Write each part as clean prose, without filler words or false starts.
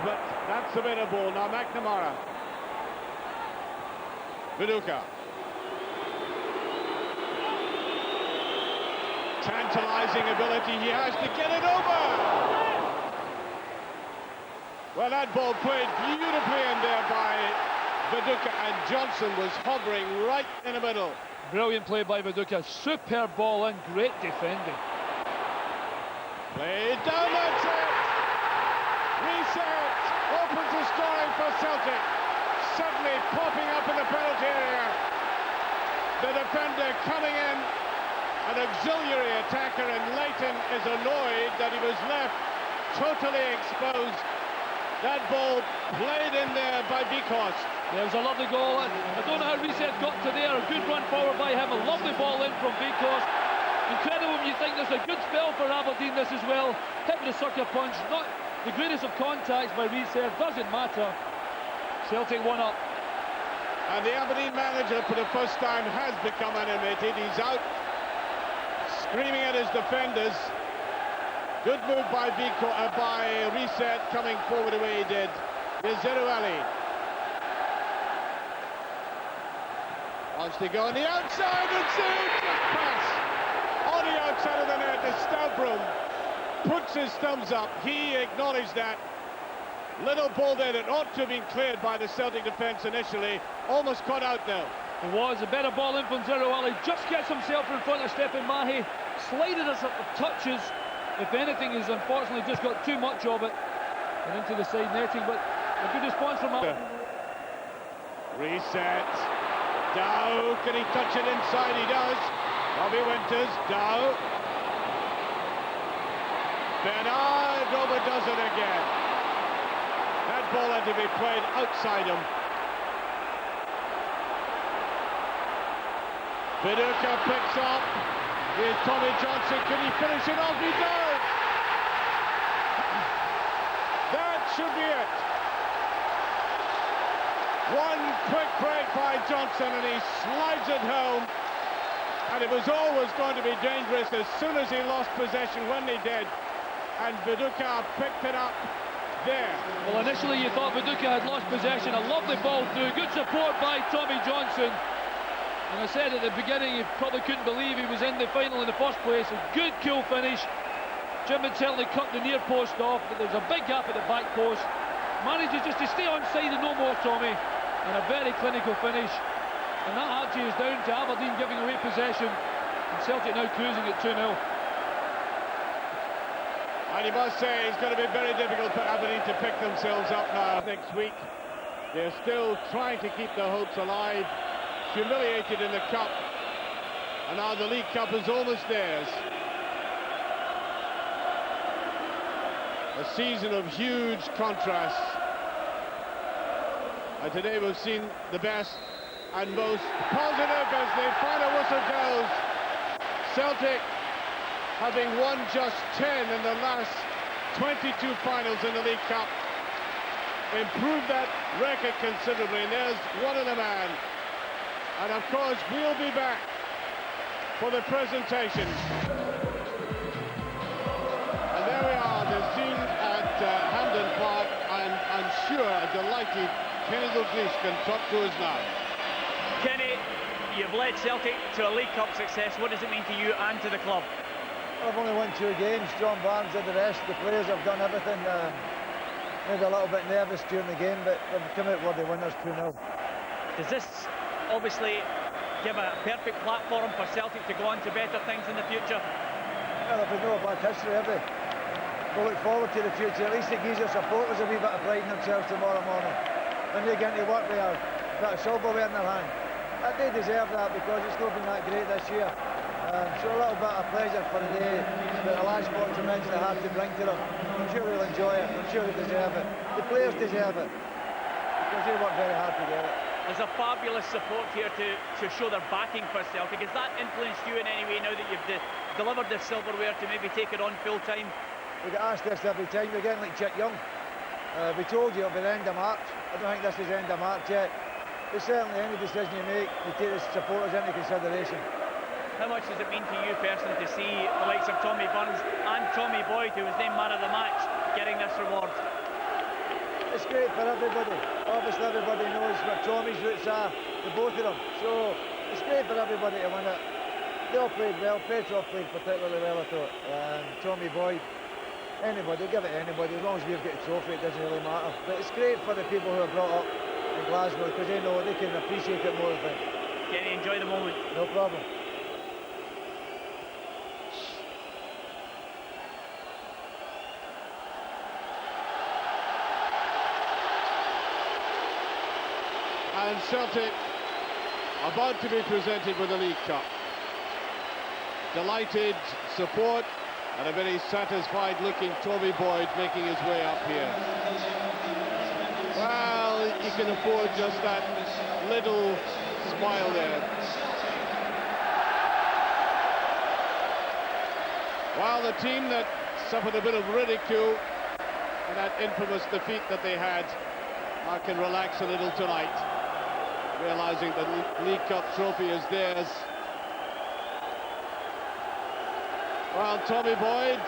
but that's a bit of ball. Now McNamara. Viduka. Tantalizing ability, he has to get it over. Well, that ball played beautifully in there by Viduka, and Johnstone was hovering right in the middle. Brilliant play by Viduka, superb ball in, great defending. Played down, that's it! Riseth opens the scoring for Celtic. Suddenly popping up in the penalty area. The defender coming in, an auxiliary attacker, and Leighton is annoyed that he was left totally exposed. That ball played in there by Bikos. There was a lovely goal. I don't know how Riseth got to there. A good run forward by him. A lovely ball in from Bikos. Incredible when you think there's a good spell for Aberdeen this as well. Hit with a sucker punch. Not the greatest of contacts by Riseth. Doesn't matter. Celtic 1 up. And the Aberdeen manager for the first time has become animated. He's out screaming at his defenders. Good move by Riseth coming forward the way he did. Zerouali wants to go on the outside and saved. Pass on the outside of the net. The Stavrum puts his thumbs up. He acknowledged that. Little ball there that ought to have been cleared by the Celtic defence initially. Almost caught out now. It was a better ball in from Zerouali. Just gets himself in front of Stephen Mahe. Slided us up the touches. If anything, he's unfortunately just got too much of it and into the side netting, but a good response from him. Reset. Dow, can he touch it inside? He does. Bobby Winters, Dow. Bernard over does it again. That ball had to be played outside him. Viduka picks up with Tommy Johnson. Can he finish it off? He does! That should be it. One quick break by Johnson and he slides it home. And it was always going to be dangerous as soon as he lost possession when he did. And Viduka picked it up there. Well, initially you thought Viduka had lost possession. A lovely ball through. Good support by Tommy Johnson. And I said at the beginning, you probably couldn't believe he was in the final in the first place. A good, cool finish. Jim had certainly cut the near post off, but there's a big gap at the back post. Manages just to stay on side and no more, Tommy. And a very clinical finish. And that actually is down to Aberdeen giving away possession. And Celtic now cruising at 2-0. And you must say it's going to be very difficult for Aberdeen to pick themselves up now next week. They're still trying to keep their hopes alive. Humiliated in the Cup, and now the League Cup is almost theirs. A season of huge contrasts, and today we've seen the best and most positive as the final whistle goes. Celtic, having won just 10 in the last 22 finals in the League Cup, improved that record considerably, and there's one of the man. And of course, we'll be back for the presentation. And there we are, the scene at Hampden Park. I'm sure a delighted Kenny Dalglish can talk to us now. Kenny, you've led Celtic to a League Cup success. What does it mean to you and to the club? I've only won 2 games. John Barnes did the rest. The players have done everything. Maybe a little bit nervous during the game, but they've come out worthy winners 2-0. Does this obviously give a perfect platform for Celtic to go on to better things in the future? Well, if we know about history, have we? We'll look forward to the future. At least it gives your supporters a wee bit of pride in themselves tomorrow morning. When they get into work with a bit of silverware in their hand. They deserve that because it's not been that great this year. So a little bit of pleasure for the day that the last sport to mention they have to bring to them. I'm sure they'll enjoy it. I'm sure they deserve it. The players deserve it because they work very hard to get it. There's a fabulous support here to show their backing for Celtic. Has that influenced you in any way now that you've delivered this silverware to maybe take it on full time? We get asked this every time. We're getting like Chick Young. We told you it'll be the end of March. I don't think this is the end of March yet. But certainly any decision you make, you take the supporters into consideration. How much does it mean to you personally to see the likes of Tommy Burns and Tommy Boyd, who was named man of the match, getting this reward? It's great for everybody. Obviously everybody knows what Tommy's roots are, the both of them. So it's great for everybody to win it. They all played well. Petrov played particularly well, I thought. Tommy Boyd, anybody, give it to anybody. As long as we've got a trophy, it doesn't really matter. But it's great for the people who are brought up in Glasgow because they know they can appreciate it more, I think. Kenny, enjoy the moment. No problem. And Celtic about to be presented with the League Cup. Delighted support and a very satisfied looking Tommy Boyd making his way up here. Well, he can afford just that little smile there. While the team that suffered a bit of ridicule for that infamous defeat that they had can relax a little tonight, realizing the League Cup trophy is theirs. Well, Tommy Boyd,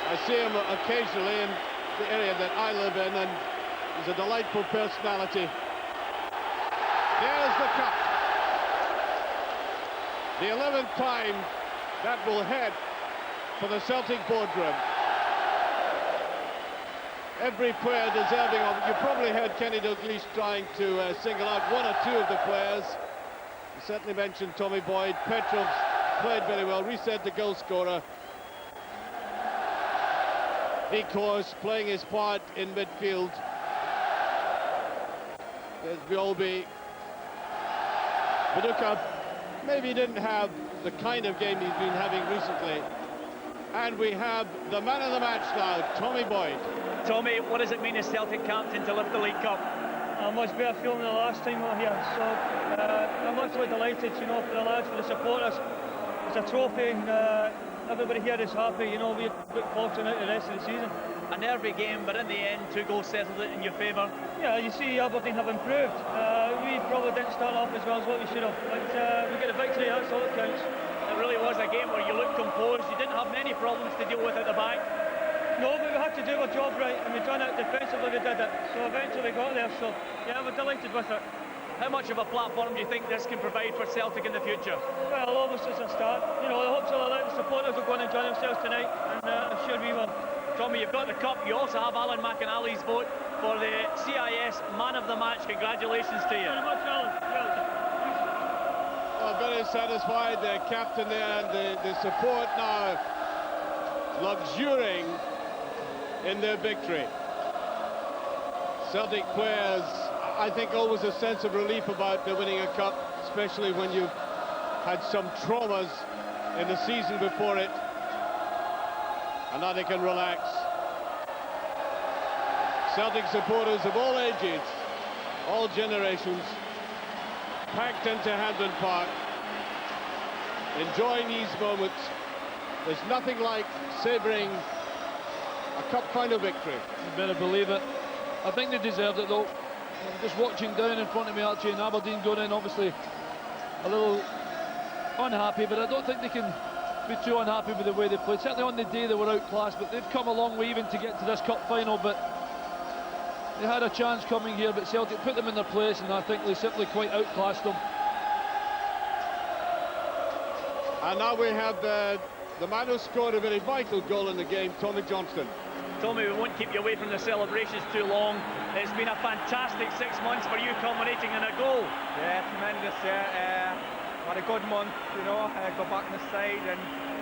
I see him occasionally in the area that I live in, and he's a delightful personality. There's the cup. The 11th time that will head for the Celtic boardroom. Every player deserving of it. You probably heard Kenny Dalglish trying to single out one or two of the players. You certainly mentioned Tommy Boyd. Petrov's played very well. Riseth, the goal scorer. Vikhors playing his part in midfield. There's Violby. Vidar maybe didn't have the kind of game he's been having recently. And we have the man of the match now, Tommy Boyd. Tommy, what does it mean as Celtic captain to lift the League Cup? A much better feeling than the last time we were here. So I'm absolutely delighted, you know, for the lads, for the supporters. It's a trophy, and everybody here is happy. You know, we look forward to it the rest of the season. A nervy game, but in the end, 2 goals settled it in your favour. Yeah, you see Aberdeen have improved. We probably didn't start off as well as what we should have, but we get a victory, that's all that counts. It really was a game where you looked composed. You didn't have many problems to deal with at the back. No, but we had to do our job right, and we done it defensively, we did it. So eventually we got there, so yeah, we're delighted with it. How much of a platform do you think this can provide for Celtic in the future? Well, obviously it's a start. You know, the hopes are that the supporters will go and enjoy themselves tonight, and I'm sure we will. Tommy, you've got the cup. You also have Alan McInally's vote for the CIS Man of the Match. Congratulations to you. Thank you very much, Alan. Oh, very satisfied, the captain there, and the support now luxuriating in their victory. Celtic players, I think, always a sense of relief about winning a cup, especially when you've had some traumas in the season before it, and now they can relax. Celtic supporters of all ages, all generations, packed into Hampden Park, enjoying these moments. There's nothing like savouring a cup final victory. You better believe it. I think they deserved it, though. I'm just watching down in front of me, Archie, and Aberdeen going in, obviously a little unhappy, but I don't think they can be too unhappy with the way they played. Certainly on the day they were outclassed, but they've come a long way even to get to this cup final. But they had a chance coming here, but Celtic put them in their place, and I think they simply quite outclassed them. And now we have the man who scored a very vital goal in the game, Tommy Johnstone. Tommy, we won't keep you away from the celebrations too long. It's been a fantastic 6 months for you, culminating in a goal. Yeah, tremendous. Yeah, had a good month, you know. Got back on the side, and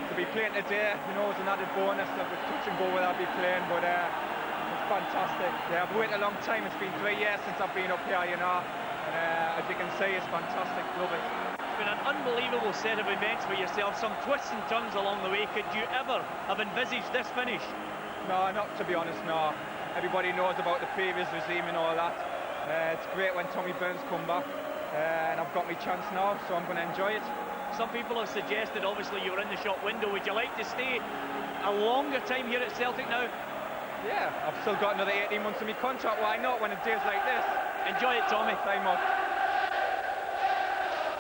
to be playing today, you know, was an added bonus. That was touch and go where I'll be playing, but it's fantastic. Yeah, I've waited a long time. It's been 3 years since I've been up here, you know. And as you can see, it's fantastic. Love it. It's been an unbelievable set of events for yourself. Some twists and turns along the way. Could you ever have envisaged this finish? No, not to be honest, no. Everybody knows about the previous regime and all that. It's great when Tommy Burns come back, and I've got my chance now, so I'm going to enjoy it. Some people have suggested, obviously, you were in the shop window. Would you like to stay a longer time here at Celtic now? Yeah, I've still got another 18 months of my contract. Why not when it days like this? Enjoy it, Tommy. Very much.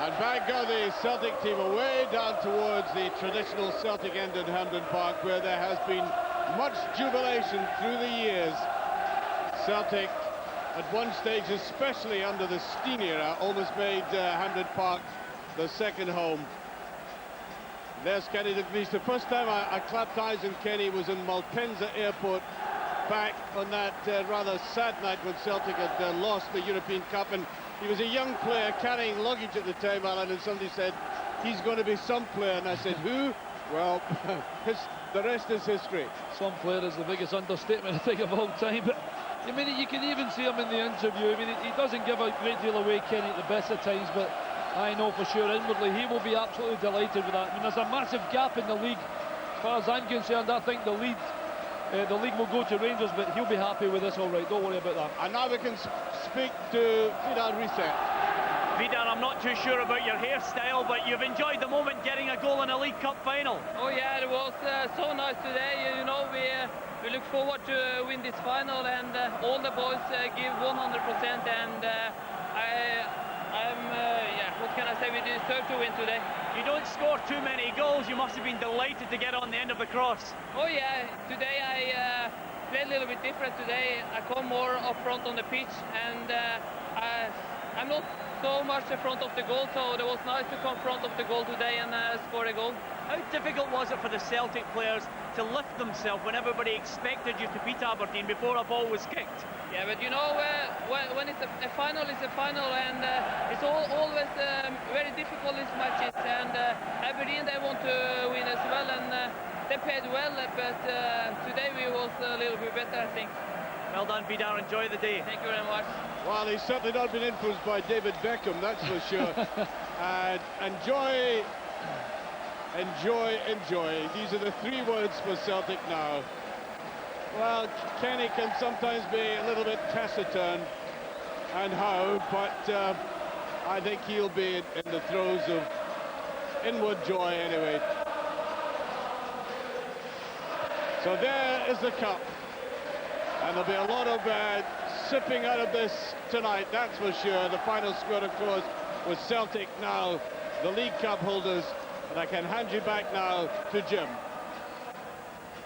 And back go the Celtic team away down towards the traditional Celtic end in Hampden Park, where there has been much jubilation through the years. Celtic, at one stage, especially under the Steen era, almost made Hampden Park the second home. There's Kenny Dalglish. The first time I clapped eyes on Kenny was in Malpensa Airport back on that rather sad night when Celtic had lost the European Cup, and he was a young player carrying luggage at the time, Alan, and somebody said, he's going to be some player, and I said, who? Well, the rest is history. Some player is the biggest understatement, I think, of all time, but I mean, you can even see him in the interview. I mean, he doesn't give a great deal away, Kenny, at the best of times, but I know for sure inwardly he will be absolutely delighted with that. I mean, there's a massive gap in the league. As far as I'm concerned, I think the league will go to Rangers, but he'll be happy with this all right. Don't worry about that. And now we can speak to Vidar Riseth. Vidar, I'm not too sure about your hairstyle, but you've enjoyed the moment getting a goal in a League Cup final. Oh yeah, it was so nice today. You know, we look forward to win this final, and all the boys give 100%, and what can I say? We deserve to win today. You don't score too many goals. You must have been delighted to get on the end of the cross. Oh yeah, today I played a little bit different today. I come more up front on the pitch, and I'm not so much in front of the goal, so it was nice to come front of the goal today and score a goal. How difficult was it for the Celtic players to lift themselves when everybody expected you to beat Aberdeen before a ball was kicked? Yeah, but you know, when it's a final, it's a final, and it's always very difficult, these matches, and Aberdeen, they want to win as well, and they played well, but today we was a little bit better, I think. Well done, Vidar. Enjoy the day. Thank you very much. Well, he's certainly not been influenced by David Beckham, that's for sure. Enjoy. These are the three words for Celtic now. Well, Kenny can sometimes be a little bit taciturn, and how, but I think he'll be in the throes of inward joy anyway. So there is the cup, and there'll be a lot of sipping out of this tonight, that's for sure. The final score, of course, was Celtic now the League Cup holders. And I can hand you back now to Jim.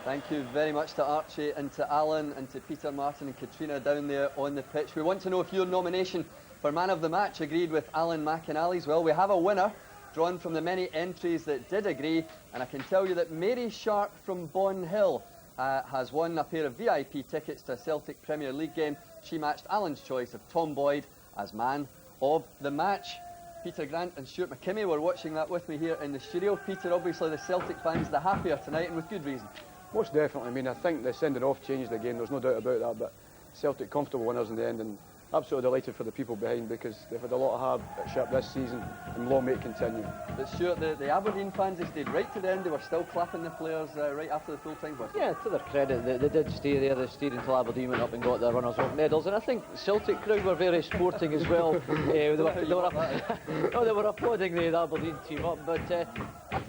Thank you very much to Archie and to Alan and to Peter, Martin and Katrina down there on the pitch. We want to know if your nomination for Man of the Match agreed with Alan McInally's. Well, we have a winner drawn from the many entries that did agree, and I can tell you that Mary Sharp from Bon Hill has won a pair of VIP tickets to a Celtic Premier League game. She matched Alan's choice of Tom Boyd as Man of the Match. Peter Grant and Stuart McKimmie were watching that with me here in the studio. Peter, obviously the Celtic fans the happier tonight, and with good reason. Most definitely. I mean, I think the sending off changed the game, there's no doubt about that, but Celtic comfortable winners in the end, and absolutely delighted for the people behind, because they've had a lot of hardship this season, and long may it continue. But Stuart, the Aberdeen fans, they stayed right to the end. They were still clapping the players right after the full-time whistle. Yeah, to their credit, they did stay there. They stayed until Aberdeen went up and got their runners-up medals, and I think Celtic crowd were very sporting as well. They were applauding the Aberdeen team up, but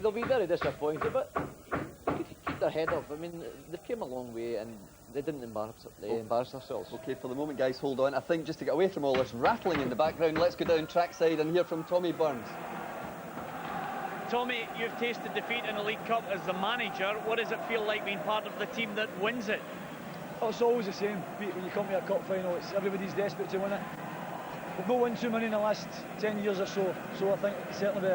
they'll be very disappointed, but they could keep their head up. I mean, they came a long way, and they didn't embarrass themselves. OK, for the moment, guys, hold on. I think just to get away from all this rattling in the background, let's go down trackside and hear from Tommy Burns. Tommy, you've tasted defeat in the League Cup as the manager. What does it feel like being part of the team that wins it? Oh, it's always the same, Pete, when you come to a cup final. It's everybody's desperate to win it. We've not won too many in the last 10 years or so, so I think certainly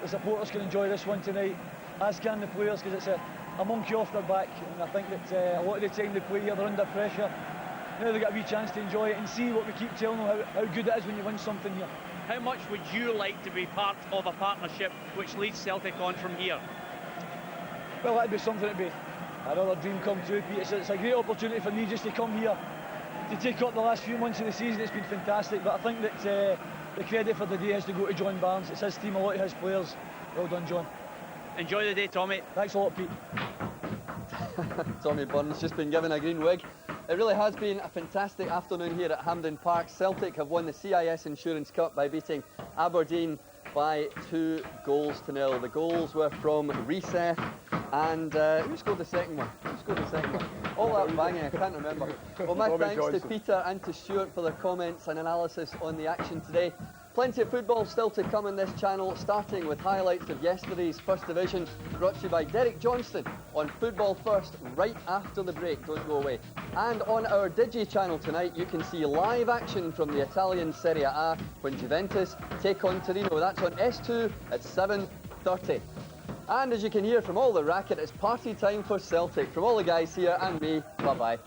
the supporters can enjoy this one tonight, as can the players, because it's a monkey off their back, and I think that a lot of the time they play here, they're under pressure. Now they get a wee chance to enjoy it and see what we keep telling them, how good it is when you win something here. How much would you like to be part of a partnership which leads Celtic on from here? Well, that'd be something that'd be another dream come true, Pete. It's a great opportunity for me just to come here, to take up the last few months of the season. It's been fantastic, but I think that the credit for the day has to go to John Barnes. It's his team, a lot of his players. Well done, John. Enjoy the day, Tommy. Thanks a lot, Pete. Tommy Burns just been given a green wig. It really has been a fantastic afternoon here at Hampden Park. Celtic have won the CIS Insurance Cup by beating Aberdeen by 2-0. The goals were from Riseth and who scored the second one? All that banging, I can't remember. Well, my thanks to Peter and to Stuart for their comments and analysis on the action today. Plenty of football still to come on this channel, starting with highlights of yesterday's First Division, brought to you by Derek Johnstone on Football First, right after the break. Don't go away. And on our Digi channel tonight, you can see live action from the Italian Serie A when Juventus take on Torino. That's on S2 at 7:30. And as you can hear from all the racket, it's party time for Celtic. From all the guys here and me, bye-bye.